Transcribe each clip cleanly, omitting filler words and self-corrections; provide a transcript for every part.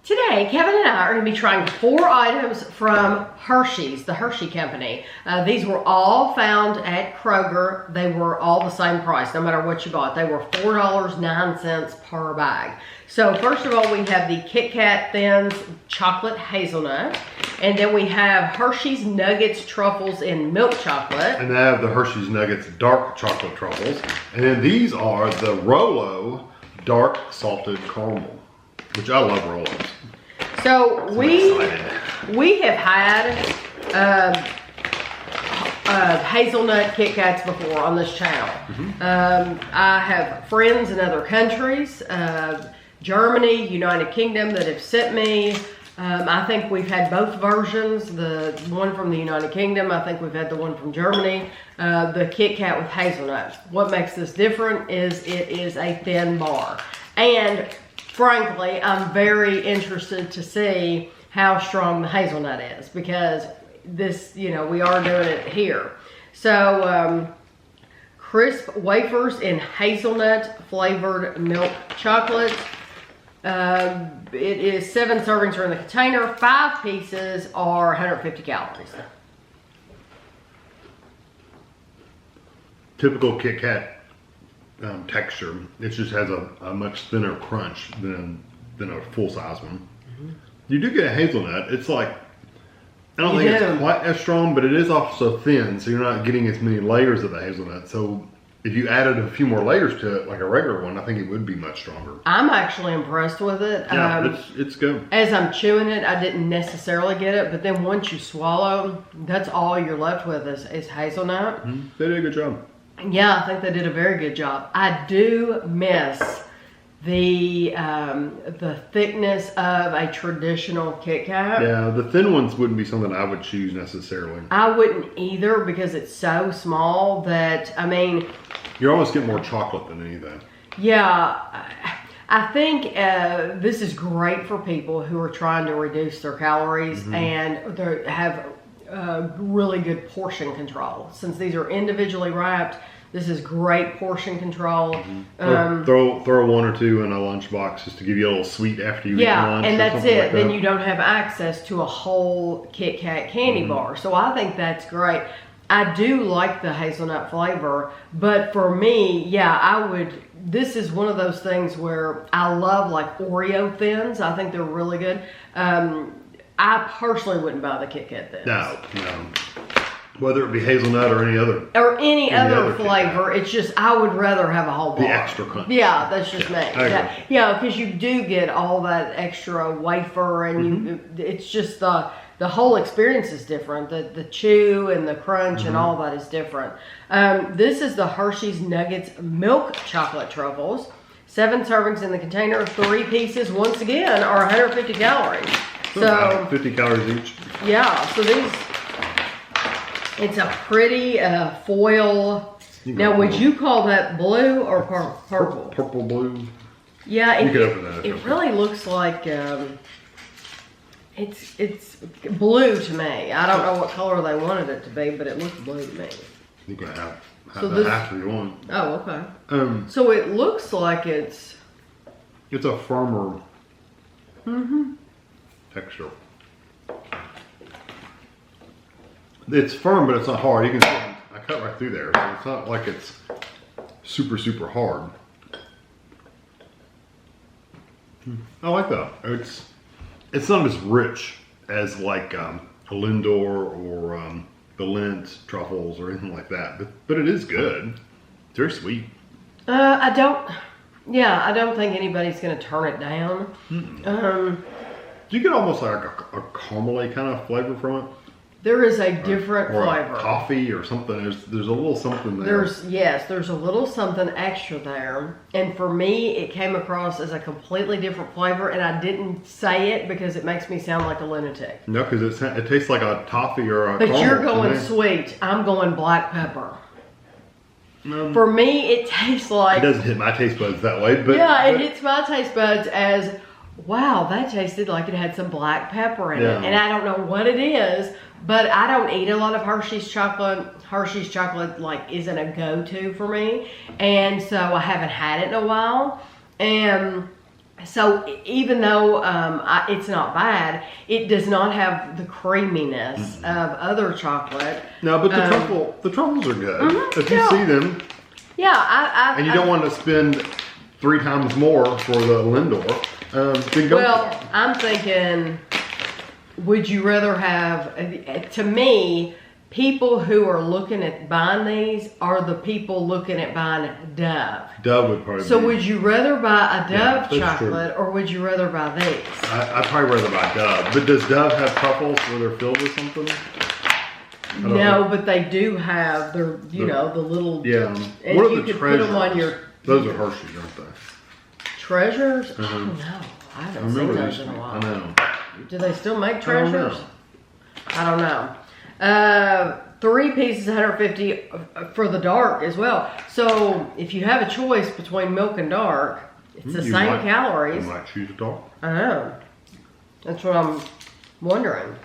Today, Kevin and I are going to be trying 4 items from Hershey's, the Hershey company. These were all found at Kroger. They were all the same price, no matter what you bought. They were $4.09 per bag. So first of all, we have the Kat Thins Chocolate Hazelnut. And then we have Hersheys Nuggets Truffles in Milk Chocolate. And I have the Hersheys Nuggets Dark Chocolate Truffles. And then these are the Rolo Dark Salted Caramel, which I love Rolos. So we have had hazelnut Kit Kats before on this channel. I have friends in other countries, Germany, United Kingdom, that have sent me. I think we've had both versions, the one from the United Kingdom. I think we've had the one from Germany, the Kit Kat with hazelnuts. What makes this different is it is a thin bar. And frankly, I'm very interested to see how strong the hazelnut is, because this, you know, we are doing it here. So, crisp wafers in hazelnut flavored milk chocolate. It is 7 servings are in the container. 5 pieces are 150 calories. Typical Kit Kat texture. It just has a much thinner crunch than a full-size one. You do get a hazelnut. It's like, I don't think it's quite as strong, but it is also thin, so you're not getting as many layers of the hazelnut. So if you added a few more layers to it, like a regular one, I think it would be much stronger. I'm actually impressed with it. Yeah, it's good. As I'm chewing it, I didn't necessarily get it, but then once you swallow, that's all you're left with is hazelnut. They did a good job. Yeah, I think they did a very good job. I do miss the thickness of a traditional Kit Kat. Yeah, the thin ones wouldn't be something I would choose necessarily. I wouldn't either, because it's so small that, I mean... You're almost getting more chocolate than anything. Yeah, I think this is great for people who are trying to reduce their calories and they have really good portion control. Since these are individually wrapped, this is great portion control. Throw 1 or 2 in a lunchbox just to give you a little sweet after you eat lunch. And that's it. Like then you don't have access to a whole Kit Kat candy bar. So I think that's great. I do like the hazelnut flavor, but for me, yeah, this is one of those things where I love like Oreo Thins. I think they're really good. I personally wouldn't buy the Kit Kat Thins. No. Whether it be hazelnut or any other. Or any other flavor, it's just, I would rather have a whole bar. The extra crunch. Yeah, that's just me. Yeah, because you do get all that extra wafer, and it's just the whole experience is different. The chew and the crunch and all that is different. This is the Hersheys Nuggets Milk Chocolate Truffles. 7 servings in the container. 3 pieces, once again, are 150 calories. So 50 calories each. Yeah, so these... It's a pretty foil. Now, would you call that blue or purple? Purple blue. Yeah, you can open that. It really looks like it's blue to me. I don't know what color they wanted it to be, but it looks blue to me. You can have this, half if you want. Oh, okay. So it looks like it's a firmer texture. It's firm, but it's not hard. You can see I cut right through there, so it's not like it's super, super hard. I like that. It's not as rich as like a Lindor or the Lindt truffles or anything like that, but it is good. It's very sweet. I don't think anybody's gonna turn it down. You get almost like a caramely kind of flavor from it. There is a different flavor. A toffee or something. There's a little something there. There's a little something extra there. And for me, it came across as a completely different flavor, and I didn't say it because it makes me sound like a lunatic. No, because it tastes like a toffee or a But caramel. you're going sweet. I'm going black pepper. For me, it tastes like... It doesn't hit my taste buds that way, but... Yeah, it hits my taste buds as, wow, that tasted like it had some black pepper in it. And I don't know what it is, but I don't eat a lot of Hershey's chocolate. Hershey's chocolate like isn't a go-to for me. And so I haven't had it in a while. And So even though it's not bad, it does not have the creaminess of other chocolate. No, but the truffles are good. If you see them. Yeah, and you don't want to spend 3 times more for the Lindor, then go. Well, I'm thinking, would you rather have, to me, people who are looking at buying these are the people looking at buying Dove. Dove would probably So be. would you rather buy a Dove that's chocolate or would you rather buy these? I'd probably rather buy Dove. But does Dove have truffles where they're filled with something? No, but they do have their, the little. Yeah. And What are you the could treasures? put them on your Those are Hershey's, aren't they? treasures. I don't know. I haven't seen those in a while. I know. Do they still make I don't treasures? know. I don't know. 3 pieces, 150 for the dark as well. So if you have a choice between milk and dark, it's the same calories. You might choose dark. I know. That's what I'm wondering.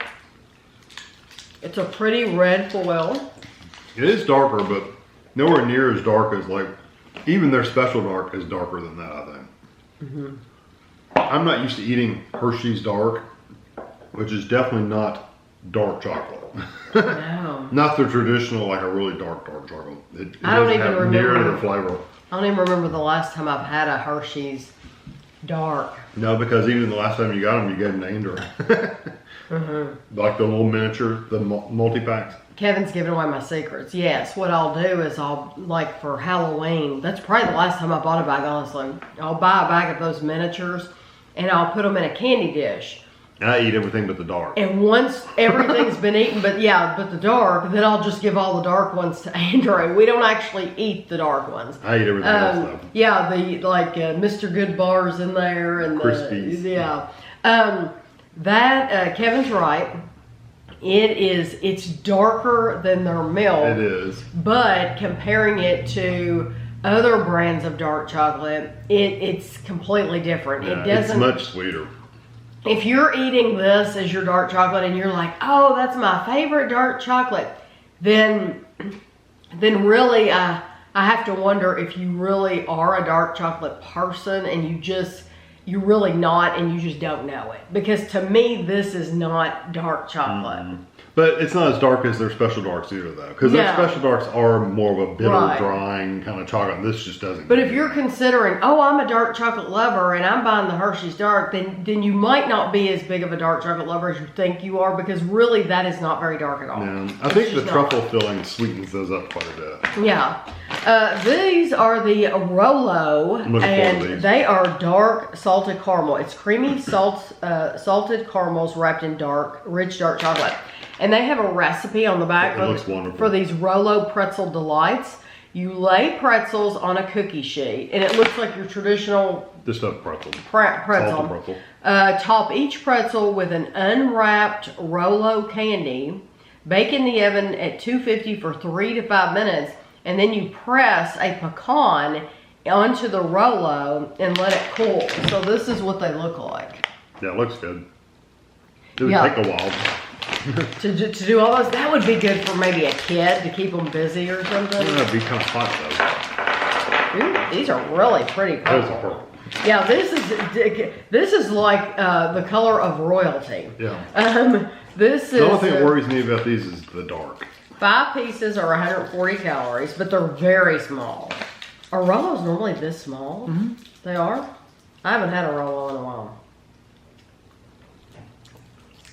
It's a pretty red foil. It is darker, but nowhere near as dark as even their special dark is darker than that, I think. I'm not used to eating Hershey's Dark, which is definitely not dark chocolate. No. Not the traditional, a really dark chocolate. It I don't doesn't even have near remember. their flavor. I don't even remember the last time I've had a Hershey's Dark. No, because even the last time you got them, you gave them to Andrew. Like the little miniature, the multi-packs. Kevin's giving away my secrets. Yes, what I'll do is for Halloween, that's probably the last time I bought a bag, honestly. I'll buy a bag of those miniatures and I'll put them in a candy dish. And I eat everything but the dark. And once everything's been eaten, but the dark, then I'll just give all the dark ones to Andrew. We don't actually eat the dark ones. I eat everything else though. Yeah, the Mr. Good bars in there and Crispies. Kevin's right. It's darker than their milk. It is. But comparing it to other brands of dark chocolate, it's completely different. Yeah, It doesn't. It's much sweeter. If you're eating this as your dark chocolate and you're like, oh, that's my favorite dark chocolate, then really I have to wonder if you really are a dark chocolate person and you're really not and you just don't know it. Because to me, this is not dark chocolate. But it's not as dark as their special darks either, though. Because their special darks are more of a bitter, drying kind of chocolate. This just doesn't. But if you're considering, oh, I'm a dark chocolate lover and I'm buying the Hershey's Dark, then you might not be as big of a dark chocolate lover as you think you are, because really that is not very dark at all. Yeah, I think the truffle filling sweetens those up quite a bit. Yeah. These are the Rolo, and they are dark salted caramel. It's creamy salted caramels wrapped in rich dark chocolate. And they have a recipe on the back for these Rolo pretzel delights. You lay pretzels on a cookie sheet, and it looks like your traditional just a pretzel. Pretzel. Pretzel. Top each pretzel with an unwrapped Rolo candy. Bake in the oven at 250 for 3 to 5 minutes, and then you press a pecan onto the Rolo and let it cool. So this is what they look like. Yeah, it looks good. It would take a while. to do all those, that would be good for maybe a kid to keep them busy or something. Yeah, it'd be kind of hot though. Ooh, these are really pretty purple. Yeah, this is like the color of royalty. Yeah. This is the only thing that worries me about these is the dark. 5 pieces are 140 calories, but they're very small. Are Rolos normally this small? They are? I haven't had a Rolo in a while.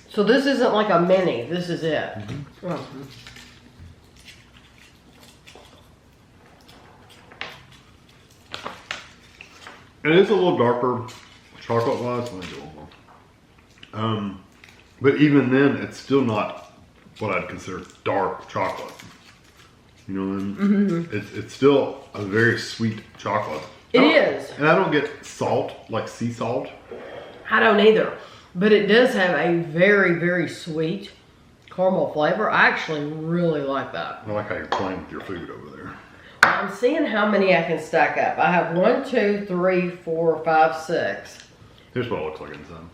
So this isn't like a mini. This is it. It is a little darker chocolate-wise. Let me do one more. But even then, it's still not what I'd consider dark chocolate. You know what I mean? It's still a very sweet chocolate. It is. And I don't get salt, like sea salt. I don't either. But it does have a very, very sweet caramel flavor. I actually really like that. I like how you're playing with your food over there. I'm seeing how many I can stack up. I have 1, 2, 3, 4, 5, 6. Here's what it looks like inside.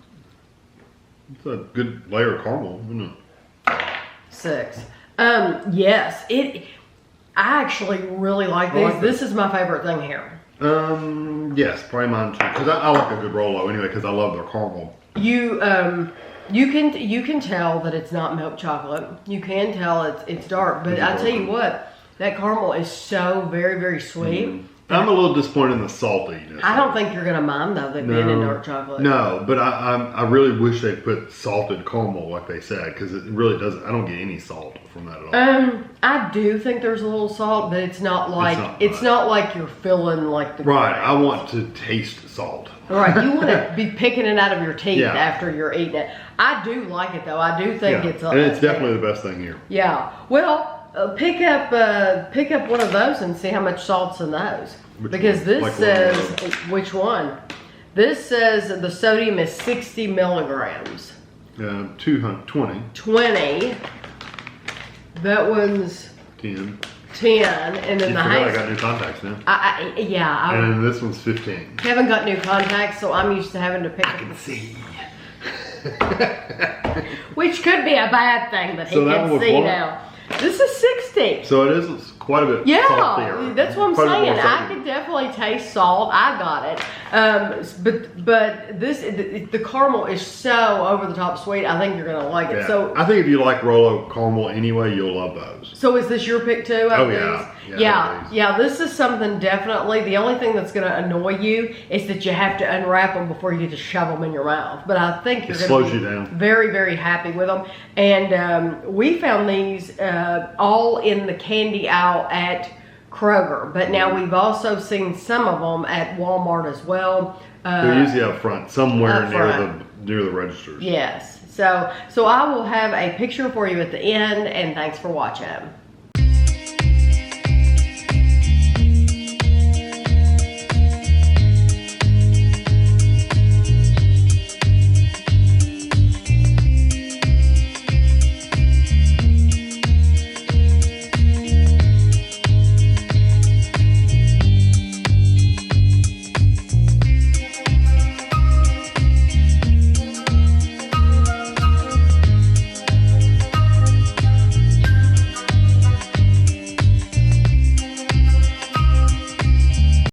It's a good layer of caramel, isn't it? 6. Yes. I actually really like these. This is my favorite thing here. Yes, probably mine too. Because I like a good Rolo anyway. Because I love their caramel. You can tell that it's not milk chocolate. You can tell it's dark. But I tell you what, that caramel is so very, very sweet. Mm. I'm a little disappointed in the saltiness. I don't think you're gonna mind though that being in dark chocolate. No, but I really wish they put salted caramel like they said, because it really doesn't. I don't get any salt from that at all. I do think there's a little salt, but it's not like it's not like you're feeling like the right. grains. I want to taste salt. Right, you want to be picking it out of your teeth after you're eating it. I do like it though. I do think it's and it's definitely the best thing here. Yeah. Well. Pick up one of those and see how much salt's in those. Because this says, which one? This says the sodium is 60 milligrams. 20. 20. That one's 10. 10. And then I got new contacts now. And this one's 15. Haven't got new contacts, so I'm used to having to pick. I can see. Which could be a bad thing that he can see now. This is 60. So it is quite a bit saltier. That's what I'm saying. I could definitely taste salt. I got it. But the caramel is so over the top sweet. I think you're gonna like it. Yeah. So I think if you like Rolo caramel anyway, you'll love those. So is this your pick too? Oh yeah. Yeah. This is something definitely. The only thing that's gonna annoy you is that you have to unwrap them before you get to shove them in your mouth. But I think you're gonna be very, very happy with them. And we found these all in the candy aisle at Kroger, but now we've also seen some of them at Walmart as well. They're usually up front, somewhere near the registers. Yes. So I will have a picture for you at the end, and thanks for watching.